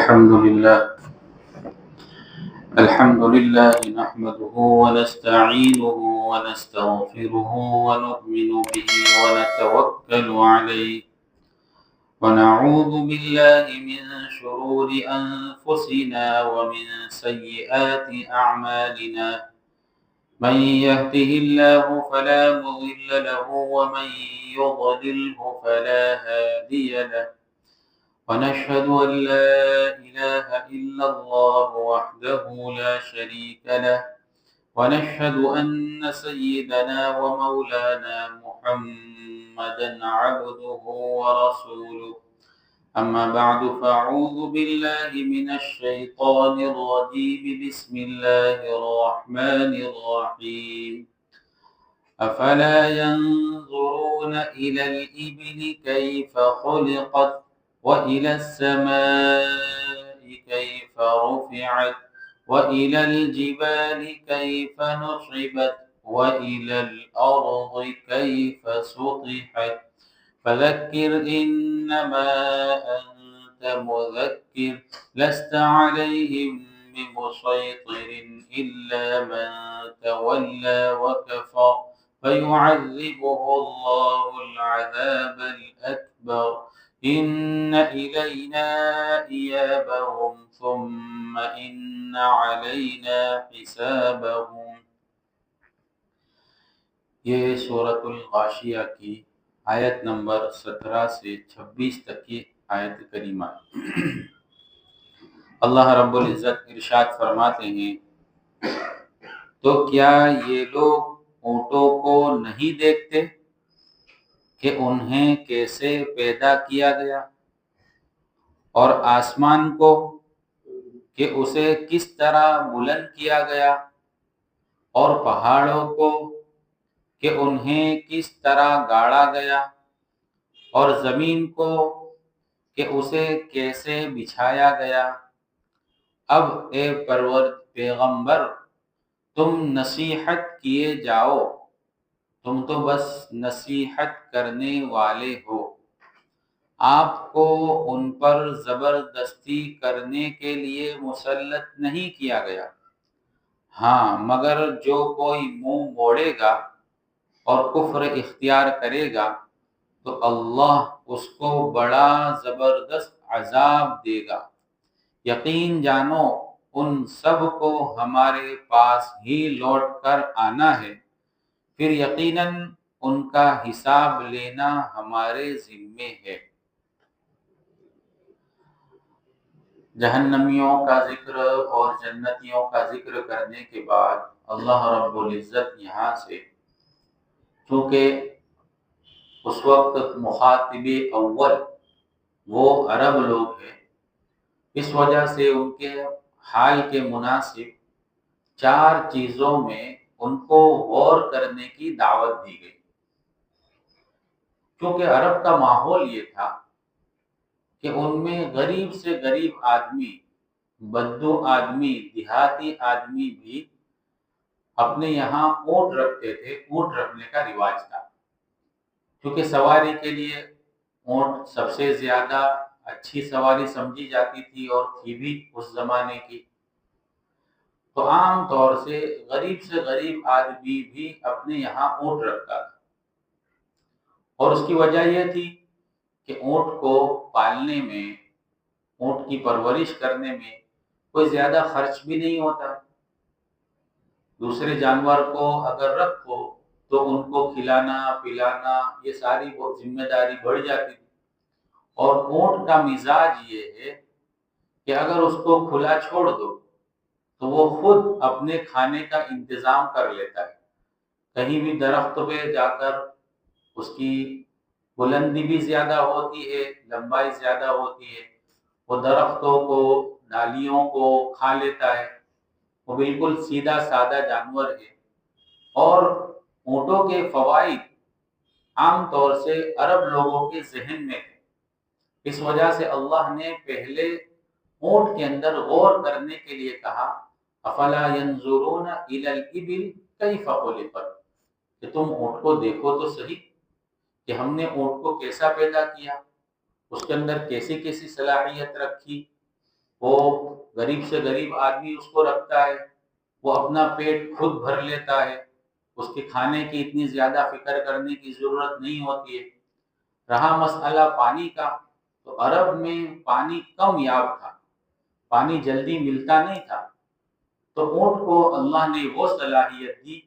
الحمد لله نحمده ونستعينه ونستغفره ونؤمن به ونتوكل عليه ونعوذ بالله من شرور أنفسنا ومن سيئات أعمالنا من يهده الله فلا مضل له ومن يضلله فلا هادي له ونشهد أن لا إله إلا الله وحده لا شريك له ونشهد أن سيدنا ومولانا محمدا عبده ورسوله أما بعد فأعوذ بالله من الشيطان الرجيم بسم الله الرحمن الرحيم أفلا ينظرون إلى الإبل كيف خلقت وإلى السماء كيف رفعت وإلى الجبال كيف نصبت وإلى الأرض كيف سطحت فذكر إنما أنت مذكر لست عليهم بمسيطر إلا من تولى وكفر فيعذبه الله العذاب الأكبر إن إلينا إيابهم ثم إن علينا حسابهم۔ یہ سورۃ الغاشیہ کی آیت نمبر 17 سے 26 تک کی آیت کریمہ۔ اللہ رب العزت ارشاد فرماتے ہیں، تو کیا یہ لوگ اونٹوں کو نہیں دیکھتے کہ انہیں کیسے پیدا کیا گیا، اور آسمان کو کہ اسے کس طرح بلند کیا گیا، اور پہاڑوں کو کہ انہیں کس طرح گاڑا گیا، اور زمین کو کہ اسے کیسے بچھایا گیا۔ اب اے پیغمبر تم نصیحت کیے جاؤ، تم تو بس نصیحت کرنے والے ہو، آپ کو ان پر زبردستی کرنے کے لیے مسلط نہیں کیا گیا۔ ہاں مگر جو کوئی منہ موڑے گا اور کفر اختیار کرے گا تو اللہ اس کو بڑا زبردست عذاب دے گا۔ یقین جانو ان سب کو ہمارے پاس ہی لوٹ کر آنا ہے، پھر یقیناً ان کا حساب لینا ہمارے ذمے ہے۔ جہنمیوں کا ذکر اور جنتیوں کا ذکر کرنے کے بعد اللہ رب العزت یہاں سے، چونکہ اس وقت مخاطب اول وہ عرب لوگ ہیں، اس وجہ سے ان کے حال کے مناسب 4 چیزوں میں ان کو غور کرنے کی دعوت دی گئی۔ کیونکہ عرب کا ماحول یہ تھا کہ ان میں غریب سے غریب آدمی، بدو آدمی، دیہاتی آدمی بھی اپنے یہاں اونٹ رکھتے تھے، اونٹ رکھنے کا رواج تھا، کیونکہ سواری کے لیے اونٹ سب سے زیادہ اچھی سواری سمجھی جاتی تھی اور تھی بھی اس زمانے کی۔ تو عام طور سے غریب آدمی بھی اپنے یہاں اونٹ رکھتا تھا، اور اس کی وجہ یہ تھی کہ اونٹ کو پالنے میں، اونٹ کی پرورش کرنے میں کوئی زیادہ خرچ بھی نہیں ہوتا۔ دوسرے جانور کو اگر رکھو تو ان کو کھلانا پلانا یہ ساری بہت ذمہ داری بڑھ جاتی تھی، اور اونٹ کا مزاج یہ ہے کہ اگر اس کو کھلا چھوڑ دو تو وہ خود اپنے کھانے کا انتظام کر لیتا ہے۔ کہیں بھی درخت پہ جا کر اس کی بلندی بھی زیادہ ہوتی ہے، لمبائی زیادہ ہوتی ہے، وہ درختوں کو، ڈالیوں کو کھا لیتا ہے، وہ بالکل سیدھا سادہ جانور ہے۔ اور اونٹوں کے فوائد عام طور سے عرب لوگوں کے ذہن میں تھے، اس وجہ سے اللہ نے پہلے اونٹ کے اندر غور کرنے کے لیے کہا، افلا ينظرون الى الابل کیف خلقت، کہ تم اونٹ کو دیکھو تو صحیح کہ ہم نے اونٹ کو کیسا پیدا کیا، اس کے اندر کیسی کیسی صلاحیت رکھی، وہ غریب سے غریب آدمی اس کو رکھتا ہے، وہ اپنا پیٹ خود بھر لیتا ہے، اس کے کھانے کی اتنی زیادہ فکر کرنے کی ضرورت نہیں ہوتی ہے۔ رہا مسئلہ پانی کا، تو عرب میں پانی کم یاب تھا، پانی جلدی ملتا نہیں تھا، تو اونٹ کو اللہ نے وہ صلاحیت دی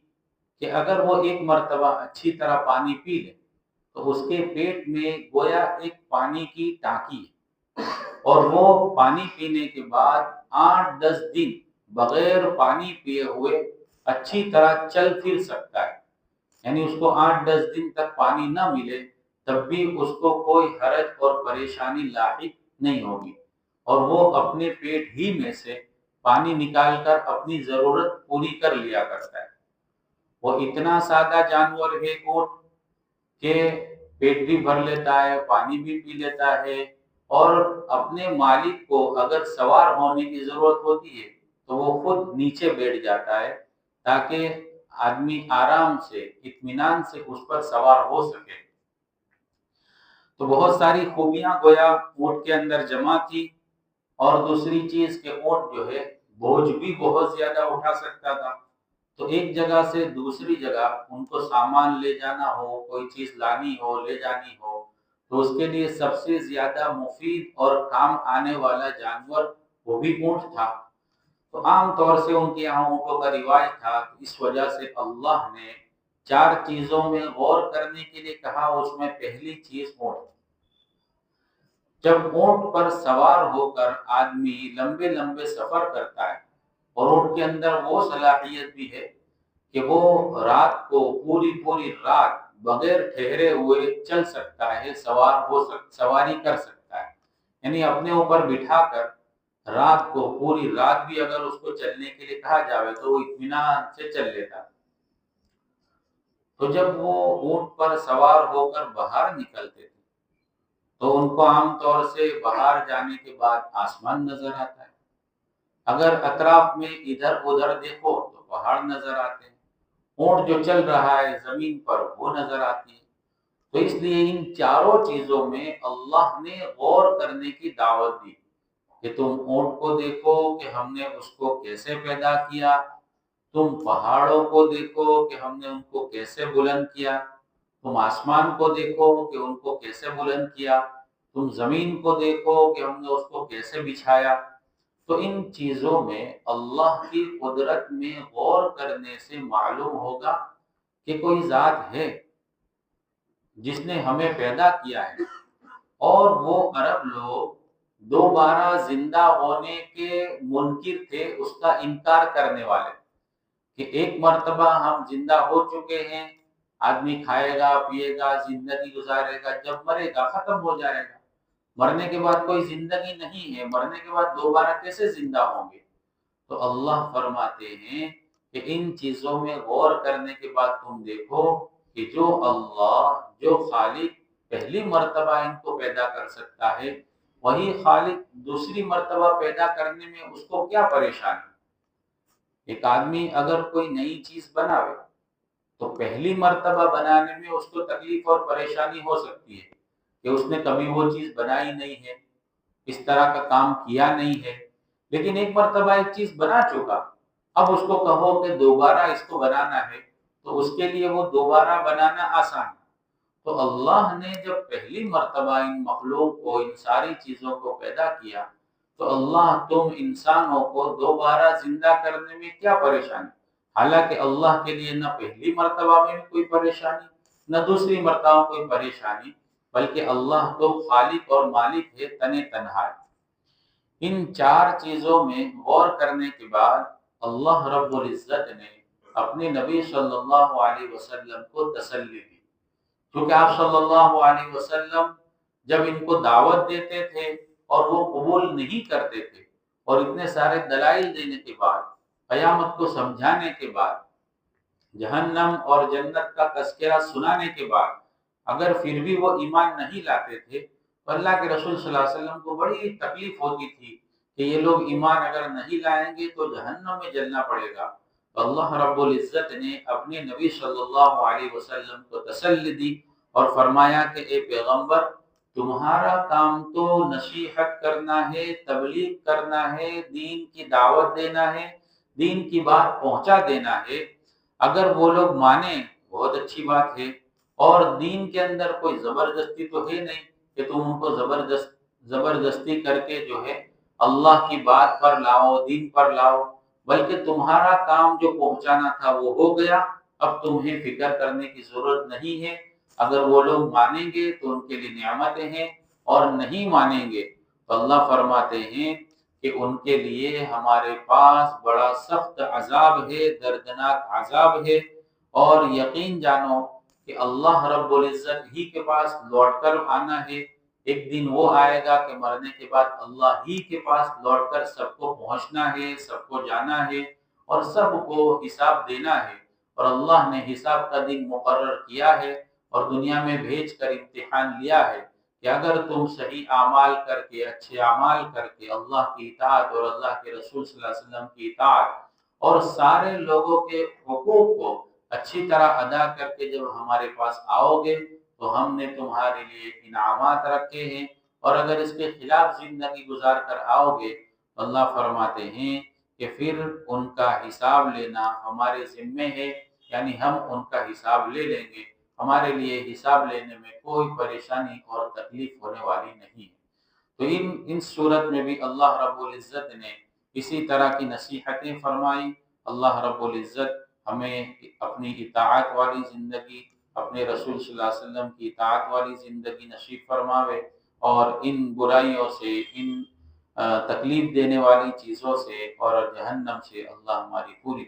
کہ اگر وہ ایک مرتبہ اچھی طرح پانی پی لے تو اس کے پیٹ میں گویا ایک پانی کی ٹانکی ہے، اور وہ پانی پینے کے بعد 8-10 دن بغیر پانی پیے ہوئے اچھی طرح چل پھر سکتا ہے، یعنی اس کو 8-10 دن تک پانی نہ ملے تب بھی اس کو کوئی حرج اور پریشانی لاحق نہیں ہوگی، اور وہ اپنے پیٹ ہی میں سے پانی نکال کر اپنی ضرورت پوری کر لیا کرتا ہے۔ وہ اتنا سادہ جانور ہے اونٹ کہ پیٹ بھی بھر لیتا ہے، پانی بھی پی لیتا ہے، اور اپنے مالک کو اگر سوار ہونے کی ضرورت ہوتی ہے تو وہ خود نیچے بیٹھ جاتا ہے تاکہ آدمی آرام سے اطمینان سے اس پر سوار ہو سکے۔ تو بہت ساری خوبیاں گویا اونٹ کے اندر جمع تھی، اور دوسری چیز کہ اونٹ جو ہے بوجھ بھی بہت زیادہ اٹھا سکتا تھا، تو ایک جگہ سے دوسری جگہ ان کو سامان لے جانا ہو، کوئی چیز لانی ہو، لے جانی ہو، تو اس کے لیے سب سے زیادہ مفید اور کام آنے والا جانور وہ بھی اونٹ تھا۔ تو عام طور سے ان کے یہاں اونٹوں کا رواج تھا، اس وجہ سے اللہ نے 4 چیزوں میں غور کرنے کے لیے کہا، اس میں پہلی چیز اونٹ۔ جب اونٹ پر سوار ہو کر آدمی لمبے لمبے سفر کرتا ہے، اور اونٹ کے اندر وہ صلاحیت بھی ہے کہ وہ رات کو پوری رات بغیر ٹھہرے ہوئے چل سکتا ہے، سواری کر سکتا ہے، یعنی اپنے اوپر بٹھا کر رات کو پوری رات بھی اگر اس کو چلنے کے لیے کہا جاوے تو وہ اطمینان سے چل لیتا ہے۔ تو جب وہ اونٹ پر سوار ہو کر باہر نکلتے تھے تو ان کو عام طور سے باہر جانے کے بعد آسمان نظر آتا ہے، اگر اطراف میں ادھر ادھر دیکھو تو پہاڑ نظر آتے ہیں، اونٹ جو چل رہا ہے زمین پر وہ نظر آتی ہے۔ تو اس لیے ان چاروں چیزوں میں اللہ نے غور کرنے کی دعوت دی کہ تم اونٹ کو دیکھو کہ ہم نے اس کو کیسے پیدا کیا، تم پہاڑوں کو دیکھو کہ ہم نے ان کو کیسے بلند کیا، تم آسمان کو دیکھو کہ ان کو کیسے بلند کیا، تم زمین کو دیکھو کہ ہم نے اس کو کیسے بچھایا۔ تو ان چیزوں میں اللہ کی قدرت میں غور کرنے سے معلوم ہوگا کہ کوئی ذات ہے جس نے ہمیں پیدا کیا ہے، اور وہ عرب لوگ دوبارہ زندہ ہونے کے منکر تھے، اس کا انکار کرنے والے کہ ایک مرتبہ ہم زندہ ہو چکے ہیں، آدمی کھائے گا پیے گا زندگی گزارے گا، جب مرے گا ختم ہو جائے گا، مرنے کے بعد کوئی زندگی نہیں ہے، مرنے کے بعد دوبارہ کیسے زندہ ہوں گے؟ تو اللہ فرماتے ہیں کہ ان چیزوں میں غور کرنے کے بعد تم دیکھو کہ جو اللہ، جو خالق پہلی مرتبہ ان کو پیدا کر سکتا ہے، وہی خالق دوسری مرتبہ پیدا کرنے میں اس کو کیا پریشانی؟ ایک آدمی اگر کوئی نئی چیز بناوے تو پہلی مرتبہ بنانے میں اس کو تکلیف اور پریشانی ہو سکتی ہے کہ اس نے کبھی وہ چیز بنائی نہیں ہے، اس طرح کا کام کیا نہیں ہے، لیکن ایک مرتبہ ایک چیز بنا چکا، اب اس کو کہو کہ دوبارہ اس کو بنانا ہے تو اس کے لیے وہ دوبارہ بنانا آسان ہے۔ تو اللہ نے جب پہلی مرتبہ ان مخلوق کو، ان ساری چیزوں کو پیدا کیا، تو اللہ تم انسانوں کو دوبارہ زندہ کرنے میں کیا پریشانی؟ حالانکہ اللہ کے لیے نہ پہلی مرتبہ میں کوئی پریشانی، نہ دوسری مرتبہ کوئی پریشانی، بلکہ اللہ تو خالق اور مالک ہے تن تنہا ہے۔ ان 4 چیزوں میں غور کرنے کے بعد اللہ رب العزت نے اپنے نبی صلی اللہ علیہ وسلم کو تسلی دی، کیونکہ آپ صلی اللہ علیہ وسلم جب ان کو دعوت دیتے تھے اور وہ قبول نہیں کرتے تھے، اور اتنے سارے دلائل دینے کے بعد، قیامت کو سمجھانے کے بعد، جہنم اور جنت کا تذکرہ سنانے کے بعد، اگر پھر بھی وہ ایمان نہیں لاتے تھے تو اللہ کے رسول صلی اللہ علیہ وسلم کو بڑی تکلیف ہوتی تھی کہ یہ لوگ ایمان اگر نہیں لائیں گے تو جہنم میں جلنا پڑے گا۔ تو اللہ رب العزت نے اپنے نبی صلی اللہ علیہ وسلم کو تسلی دی اور فرمایا کہ اے پیغمبر، تمہارا کام تو نصیحت کرنا ہے، تبلیغ کرنا ہے، دین کی دعوت دینا ہے، دین کی بات پہنچا دینا ہے۔ اگر وہ لوگ مانیں بہت اچھی بات ہے، اور دین کے اندر کوئی زبردستی تو ہے نہیں کہ تم ان کو زبردستی کر کے جو ہے اللہ کی بات پر لاؤ، دین پر لاؤ، بلکہ تمہارا کام جو پہنچانا تھا وہ ہو گیا، اب تمہیں فکر کرنے کی ضرورت نہیں ہے۔ اگر وہ لوگ مانیں گے تو ان کے لیے نعمتیں ہیں، اور نہیں مانیں گے تو اللہ فرماتے ہیں کہ ان کے لیے ہمارے پاس بڑا سخت عذاب ہے، دردناک عذاب ہے۔ اور یقین جانو کہ اللہ رب العزت ہی کے پاس لوٹ کر آنا ہے۔ ایک دن وہ آئے گا کہ مرنے کے بعد اللہ ہی کے پاس لوٹ کر سب کو پہنچنا ہے، سب کو جانا ہے، اور سب کو حساب دینا ہے۔ اور اللہ نے حساب کا دن مقرر کیا ہے اور دنیا میں بھیج کر امتحان لیا ہے کہ اگر تم صحیح اعمال کر کے، اچھے اعمال کر کے اللہ کی اطاعت اور اللہ کے رسول صلی اللہ علیہ وسلم کی اطاعت اور سارے لوگوں کے حقوق کو اچھی طرح ادا کر کے جب ہمارے پاس آؤ گے تو ہم نے تمہارے لیے انعامات رکھے ہیں، اور اگر اس کے خلاف زندگی گزار کر آؤ گے تو اللہ فرماتے ہیں کہ پھر ان کا حساب لینا ہمارے ذمے ہے، یعنی ہم ان کا حساب لے لیں گے، ہمارے لیے حساب لینے میں کوئی پریشانی اور تکلیف ہونے والی نہیں ہے۔ تو ان صورت میں بھی اللہ رب العزت نے اسی طرح کی نصیحتیں فرمائی۔ اللہ رب العزت ہمیں اپنی اطاعت والی زندگی، اپنے رسول صلی اللہ علیہ وسلم کی اطاعت والی زندگی نصیب فرماوے، اور ان برائیوں سے، ان تکلیف دینے والی چیزوں سے اور جہنم سے اللہ ہماری پوری